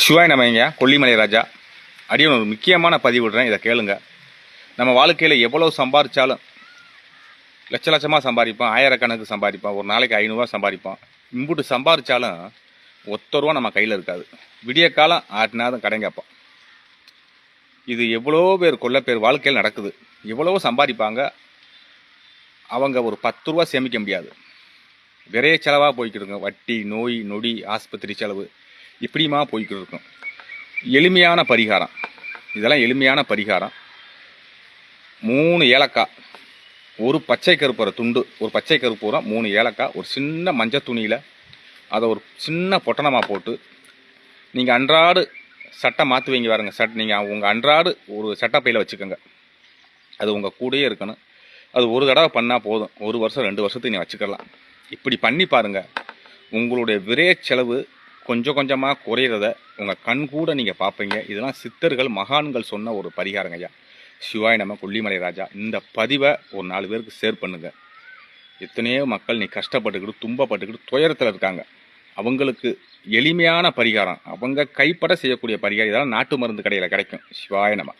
சிவாய் நமங்க கொல்லிமலை ராஜா. அடியும் ஒரு முக்கியமான பதிவு விடுறேன், இதை கேளுங்க. நம்ம வாழ்க்கையில் எவ்வளோ சம்பாதிச்சாலும் லட்ச லட்சமாக சம்பாதிப்போம், ஆயிரக்கணக்கு சம்பாதிப்போம், ஒரு நாளைக்கு 500 சம்பாதிப்போம். இம்புட்டு சம்பாதிச்சாலும் ஒத்த நம்ம கையில் இருக்காது. விடிய காலம் ஆட்டினாதான் கடன் கேட்போம். இது எவ்வளோ பேர் கொள்ள பேர் வாழ்க்கையில் நடக்குது. எவ்வளோ சம்பாதிப்பாங்க, அவங்க ஒரு 10 ரூபா சேமிக்க முடியாது. விரைய செலவாக போய்க்கிட்டு இருக்கும். வட்டி, நோய் நொடி, ஆஸ்பத்திரி செலவு இப்படிமா போய்கிட்டு இருக்கும். எளிமையான பரிகாரம், இதெல்லாம் எளிமையான பரிகாரம். 3 ஏலக்காய், ஒரு பச்சை கருப்புற துண்டு, ஒரு பச்சை கருப்பூரம், 3 ஏலக்காய், ஒரு சின்ன மஞ்சள் துணியில் அதை ஒரு சின்ன பொட்டணமாக போட்டு, நீங்கள் அன்றாடு சட்டை மாற்றுவீங்க பாருங்க. நீங்கள் உங்கள் அன்றாடு ஒரு சட்டப்பையில் வச்சுக்கோங்க. அது உங்கள் கூடயே இருக்கணும். அது ஒரு தடவை பண்ணால் போதும். 1 வருஷம் 2 வருஷத்துக்கு நீங்கள் வச்சுக்கலாம். இப்படி பண்ணி பாருங்கள். உங்களுடைய விரைய செலவு கொஞ்சம் கொஞ்சமாக குறையிறத உங்கள் கண் கூட நீங்கள் பார்ப்பீங்க. இதெல்லாம் சித்தர்கள் மகான்கள் சொன்ன ஒரு பரிகாரங்க ஐயா. சிவாய் நம்ம கொல்லிமலை ராஜா. இந்த பதிவை ஒரு 4 பேருக்கு ஷேர் பண்ணுங்கள். எத்தனையோ மக்கள் நீ கஷ்டப்பட்டுக்கிட்டு துன்பப்பட்டுக்கிட்டு துயரத்தில் இருக்காங்க. அவங்களுக்கு எளிமையான பரிகாரம், அவங்க கைப்பட செய்யக்கூடிய பரிகாரம். இதெல்லாம் நாட்டு மருந்து கடையில் கிடைக்கும். சிவாய் நம்ம.